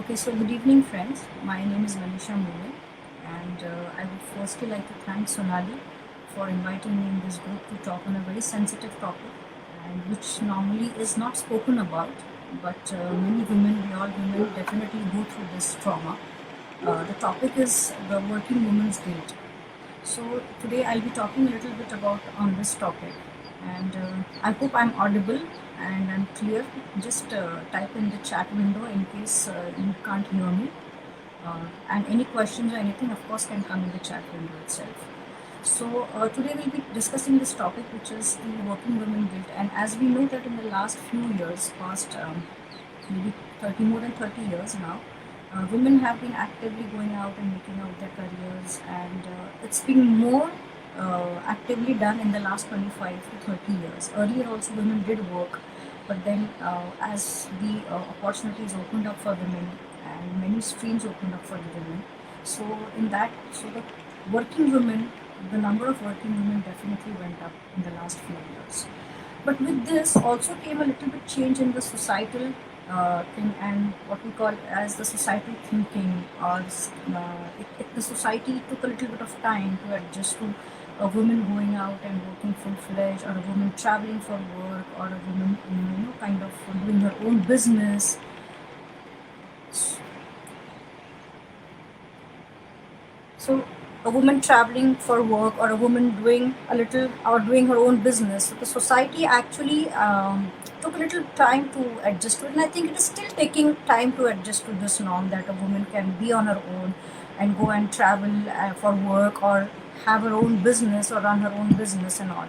Okay, so good evening, friends. My name is Manisha Mone, and I would firstly like to thank Sonali for inviting me in this group to talk on a very sensitive topic, and which normally is not spoken about. But many women, we all women, definitely go through this trauma. The topic is the working woman's guilt. So today I'll be talking a little bit about on this topic, and I hope I'm audible and I'm clear. Just type in the chat window in case you can't hear me, and any questions or anything, of course, can come in the chat window itself. So today we'll be discussing this topic, which is the working women guilt. And as we know that in the last few years, past maybe 30, more than 30 years now, women have been actively going out and making out their careers, and it's been more actively done in the last 25 to 30 years. Earlier also women did work, but then as the opportunities opened up for women and many streams opened up for the women, so the working women, the number of working women definitely went up in the last few years. But with this also came a little bit change in the societal thing, and what we call as the societal thinking, or the society took a little bit of time to adjust to a woman going out and working full-fledged, or a woman traveling for work, or a woman kind of doing her own business. So a woman traveling for work, or a woman doing a little or doing her own business. So the society actually took a little time to adjust to it, and I think it is still taking time to adjust to this norm that a woman can be on her own and go and travel for work, or have her own business, or run her own business and all.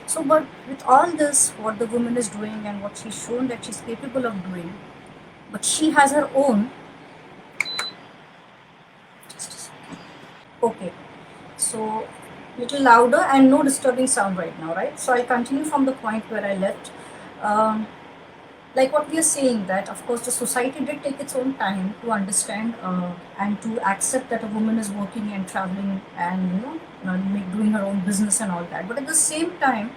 So, but with all this, what the woman is doing and what she's shown that she's capable of doing, but she has her own. Okay, so little louder and no disturbing sound right now, right? So I'll continue from the point where I left. Um, like what we are saying, that of course the society did take its own time to understand and to accept that a woman is working and traveling and doing her own business and all that. But at the same time,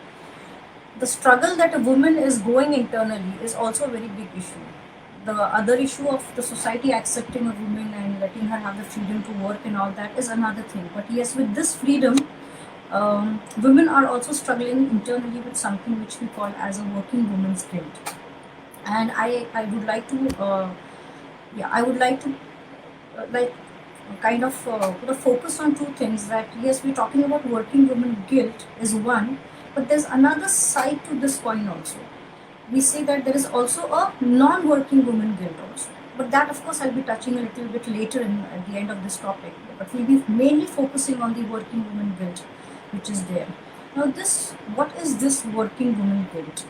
the struggle that a woman is going internally is also a very big issue. The other issue of the society accepting a woman and letting her have the freedom to work and all that is another thing. But yes, with this freedom, women are also struggling internally with something which we call as a working woman's guilt. And I would like to I would like to like kind of put a focus on two things. That yes, we're talking about working woman guilt is one, but there's another side to this coin also. We say that there is also a non-working woman guilt also, but that of course I'll be touching a little bit later at the end of this topic. But we'll be mainly focusing on the working woman guilt which is there. Now this, what is this working woman guilt?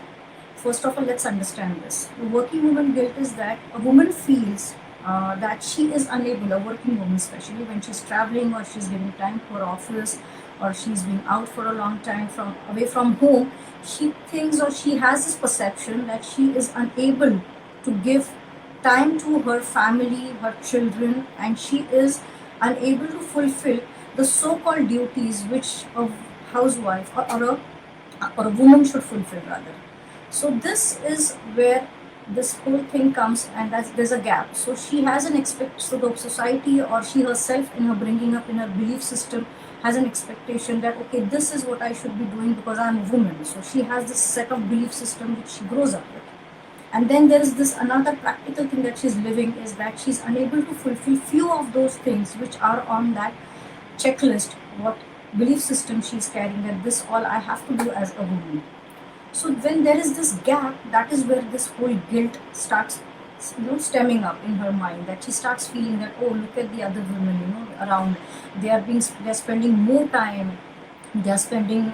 First of all, let's understand this. The working woman guilt is that a woman feels that she is unable, a working woman especially when she's traveling, or she's giving time for office, or she's been out for a long time from away from home, she thinks, or she has this perception that she is unable to give time to her family, her children, and she is unable to fulfill the so-called duties which a housewife, or a woman should fulfill rather. So this is where this whole thing comes, and there's a gap. So she has an so the society, or she herself in her bringing up, in her belief system, has an expectation that okay, this is what I should be doing because I'm a woman. So she has this set of belief system which she grows up with. And then there is this another practical thing that she's living, is that she's unable to fulfill few of those things which are on that checklist, what belief system she's carrying, that this all I have to do as a woman. So when there is this gap, that is where this whole guilt starts stemming up in her mind, that she starts feeling that, oh, look at the other women around, they're spending more time, they're spending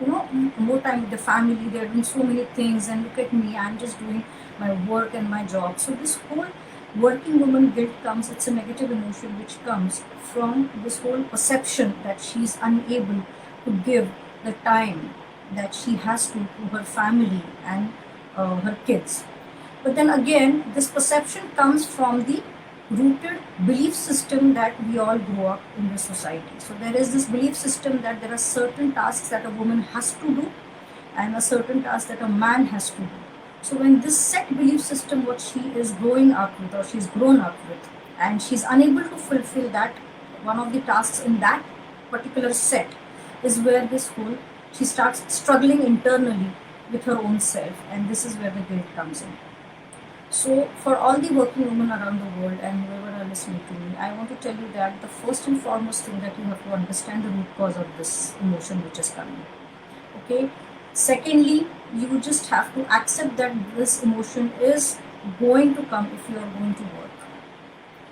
more time with the family, they're doing so many things, and look at me, I'm just doing my work and my job. So this whole working woman guilt comes, it's a negative emotion which comes from this whole perception that she's unable to give the time that she has to her family and her kids. But then again, this perception comes from the rooted belief system that we all grow up in the society. So there is this belief system that there are certain tasks that a woman has to do, and a certain task that a man has to do. So when this set belief system, what she is growing up with or she's grown up with, and she's unable to fulfill that one of the tasks in that particular set, is where this whole she starts struggling internally with her own self, and this is where the guilt comes in. So, for all the working women around the world and whoever are listening to me, I want to tell you that the first and foremost thing that you have to understand the root cause of this emotion which is coming. Okay. Secondly, you just have to accept that this emotion is going to come if you are going to work.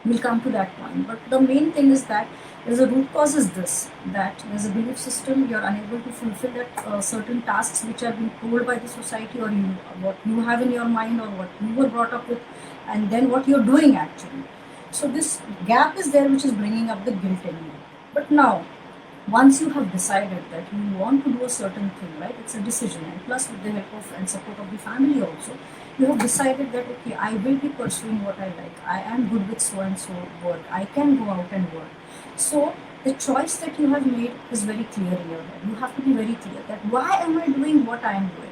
We'll come to that point. But the main thing is that there's a root cause is this, that there's a belief system, you're unable to fulfill that certain tasks which are being told by the society, or you, what you have in your mind or what you were brought up with, and then what you're doing actually. So this gap is there which is bringing up the guilt in you. But now, once you have decided that you want to do a certain thing, right? It's a decision, and plus with the help of and support of the family also, you have decided that okay, I will be pursuing what I like. I am good with so and so work. I can go out and work. So the choice that you have made is very clear in your head. You have to be very clear that why am I doing what I am doing?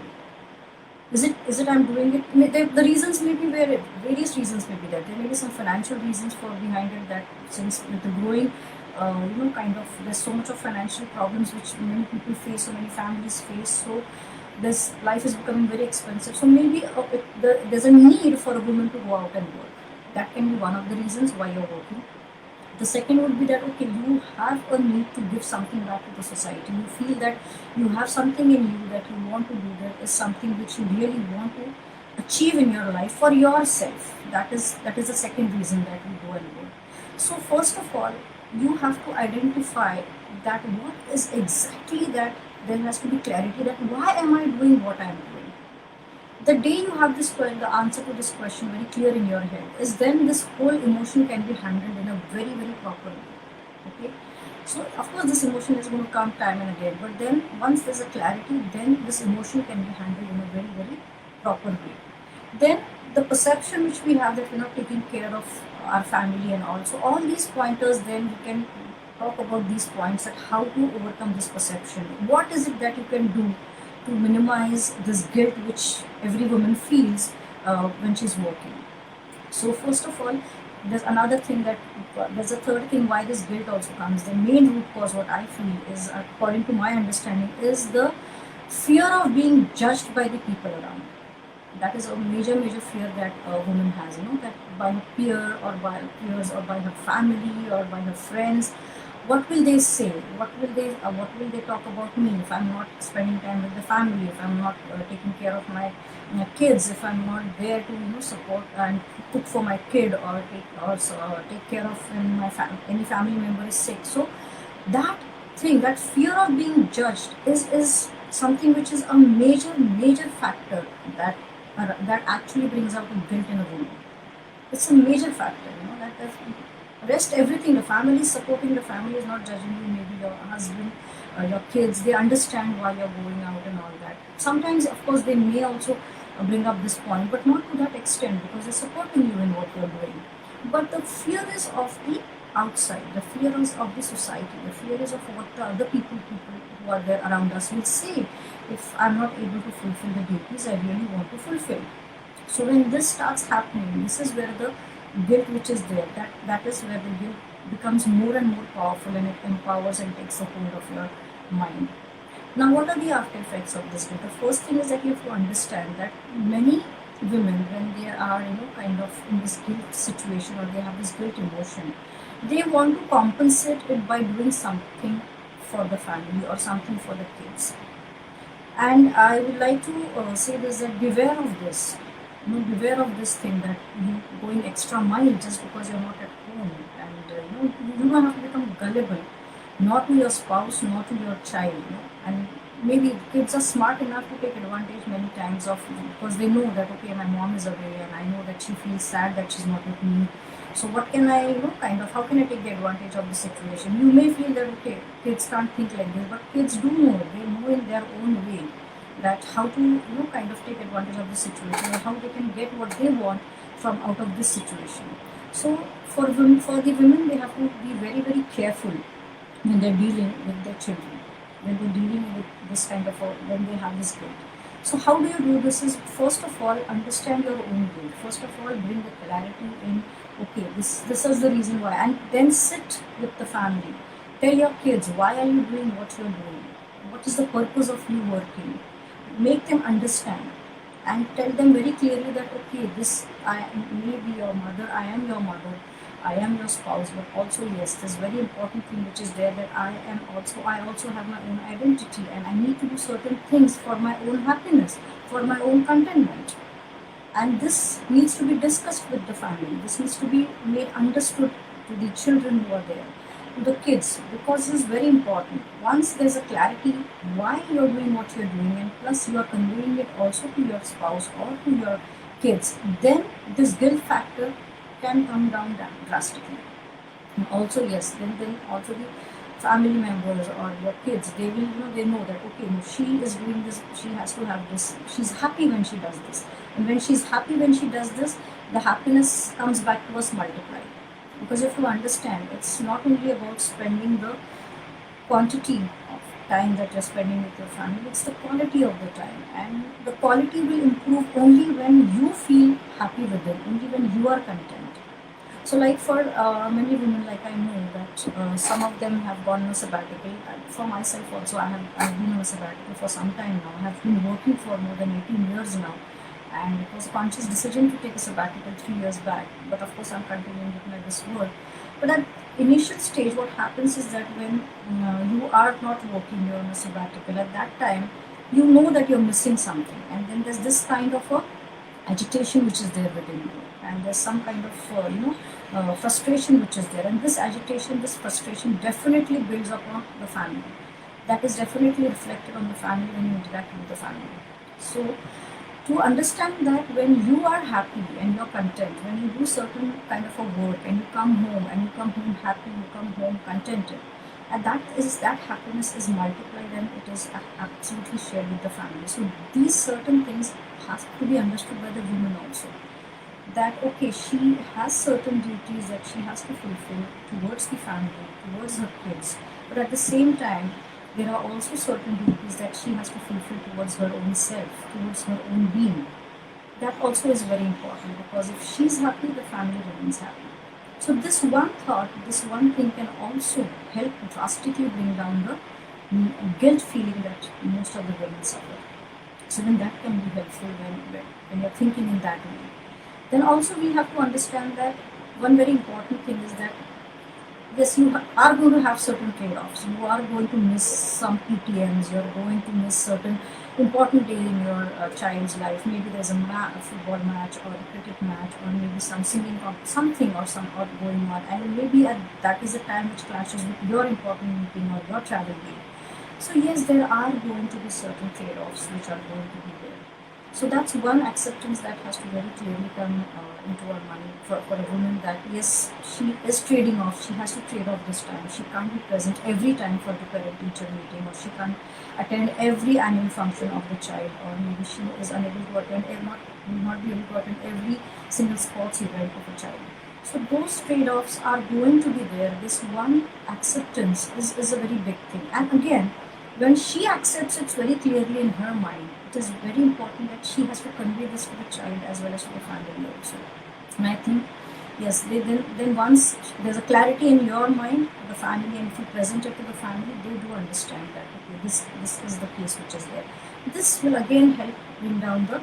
Is it I'm doing it? The reasons may be various reasons may be there. There may be some financial reasons for behind it, that since with the growing, kind of there's so much of financial problems which many people face, so many families face. So this life is becoming very expensive. So maybe there's a need for a woman to go out and work. That can be one of the reasons why you're working. The second would be that okay, you have a need to give something back to the society. You feel that you have something in you that you want to do, that is something which you really want to achieve in your life for yourself. That is the second reason that you go and work. So first of all, you have to identify that what is exactly that. There has to be clarity that why am I doing what I am doing. The day you have the answer to this question very clear in your head, is then this whole emotion can be handled in a very very proper way. Okay. So of course this emotion is going to come time and again, but then once there's a clarity, then this emotion can be handled in a very very proper way. Then the perception which we have that we're not taking care of our family and also all these pointers, then we can talk about these points, that how to overcome this perception. What is it that you can do to minimize this guilt which every woman feels when she's working. So first of all, there's another thing that there's a third thing why this guilt also comes. The main root cause, what I feel is, according to my understanding, is the fear of being judged by the people around. That is a major major fear that a woman has, that by her peer or by her peers or by her family or by her friends, what will they say, what will they talk about me if I'm not spending time with the family, if I'm not taking care of my kids, if I'm not there to support and cook for my kid, or take care of when any family member is sick. So that thing, that fear of being judged, is something which is a major major factor that actually brings out a guilt in a woman. It's a major factor, that the rest everything, the family is supporting, the family is not judging you, maybe your husband, your kids, they understand why you're going out and all that. Sometimes of course they may also bring up this point, but not to that extent, because they're supporting you in what you're doing. But the fear is of the outside, the fear is of the society, the fear is of what the other people who are there around us will say if I'm not able to fulfill the duties I really want to fulfill. So when this starts happening, this is where the guilt which is there, that is where the guilt becomes more and more powerful, and it empowers and takes a hold of your mind. Now, what are the after effects of this guilt? The first thing is that you have to understand that many women, when they are kind of in this guilt situation, or they have this guilt emotion, they want to compensate it by doing something for the family or something for the kids. And I would like to say this, that beware of this. Beware of this thing, that you going extra mile just because you're not at home, and you don't have to become gullible, not to your spouse, not to your child. And maybe kids are smart enough to take advantage many times of, because they know that okay, my mom is away, and I know that she feels sad that she's not with me. So what can I, kind of, how can I take the advantage of the situation? You may feel that okay, kids can't think like this, but kids do know. They know in their own way that how to kind of take advantage of the situation, or how they can get what they want from out of this situation. So for the women, they have to be very very careful when they're dealing with their children, when they're dealing with this kind of when they have this guilt. So how do you do this is, first of all, understand your own goal. First of all, bring the clarity in, okay, this is the reason why, and then sit with the family. Tell your kids why are you doing what you're doing? What is the purpose of you working? Make them understand and tell them very clearly that, okay, this I may be your mother, I am your mother, I am your spouse, but also yes, this very important thing which is there, that I also have my own identity, and I need to do certain things for my own happiness, for my own contentment. And this needs to be discussed with the family. This needs to be made understood to the children who are there, to the kids, because this is very important. Once there's a clarity why you're doing what you're doing, and plus you are conveying it also to your spouse or to your kids, then this guilt factor can come down drastically. And also, yes, then also the family members or your kids, they will, they know that, okay, no, she is doing this, she has to have this, she's happy when she does this, and when she's happy when she does this, the happiness comes back to us multiplied. Because you have to understand, it's not only about spending the quantity of time that you're spending with your family, it's the quality of the time, and the quality will improve only when you feel happy with them, only when you are content. So, like for many women, like I know that some of them have gone on a sabbatical. For myself also, I've been on a sabbatical for some time now. I have been working for more than 18 years now, and it was a conscious decision to take a sabbatical 3 years back. But of course, I'm continuing with my this work. But at initial stage, what happens is that when you are not working, you're on a sabbatical. At that time, you know that you're missing something, and then there's this kind of a agitation which is there within you, and there's some kind of frustration which is there, and this agitation, this frustration definitely builds upon the family. That is definitely reflected on the family when you interact with the family. So to understand that when you are happy and you're content, when you do certain kind of a work and you come home, and you come home happy, you come home contented, and that happiness is multiplied, and it is absolutely shared with the family. So these certain things has to be understood by the woman also, that okay, she has certain duties that she has to fulfill towards the family, towards her kids, but at the same time there are also certain duties that she has to fulfill towards her own self, towards her own being. That also is very important, because if she's happy, the family remains happy. So this one thought, this one thing can also help drastically bring down the guilt feeling that most of the women suffer. So then that can be helpful when you're thinking in that way. Then also we have to understand that one very important thing is that yes, you are going to have certain trade-offs. You are going to miss some PTMs. You are going to miss certain important day in your child's life. Maybe there's a football match or a cricket match, or maybe some singing something or some odd going on, and maybe that is a time which clashes with your important meeting or your travel day. So yes, there are going to be certain trade-offs which are going to be there. So that's one acceptance that has to very clearly come into our mind for a woman, that yes, she is trading off, she has to trade off this time. She can't be present every time for the parent teacher meeting, or she can't attend every annual function of the child, or maybe she is unable to attend, will not be able to attend every single sports event of a child. So those trade-offs are going to be there. This one acceptance is a very big thing. And again, when she accepts it very clearly in her mind, it is very important that she has to convey this to the child as well as to the family also. And I think, yes, then once there's a clarity in your mind, the family, and if you present it to the family, they do understand that, okay, this is the case which is there. This will again help bring down the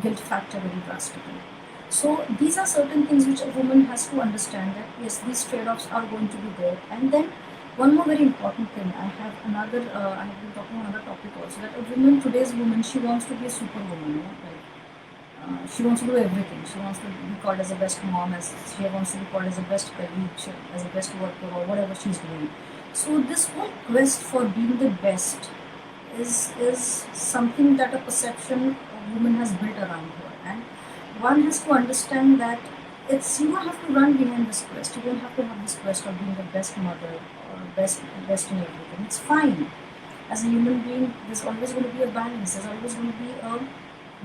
guilt factor very drastically. So these are certain things which a woman has to understand, that yes, these trade-offs are going to be there. And then one more very important thing, I have been talking on another topic also, that a woman, today's woman, she wants to be a superwoman, like she wants to do everything. She wants to be called as the best mom, as she wants to be called as the best colleague, as the best worker, or whatever she's doing. So this whole quest for being the best is something that a perception a woman has built around her, and one has to understand that it's, you don't have to run behind this quest. You don't have to have this quest of being the best mother or best in everything. It's fine. As a human being, there's always going to be a balance. There's always going to be a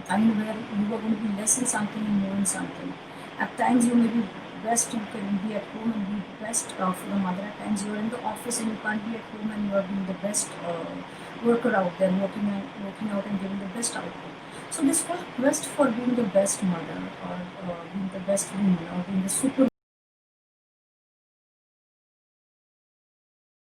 time where you are going to be less in something and more in something. At times you may be best, you can be at home and be the best for the mother. At times you're in the office and you can't be at home and you are being the best worker out there, working out and giving the best output. So this whole quest for being the best mother, or being the best woman, or being the super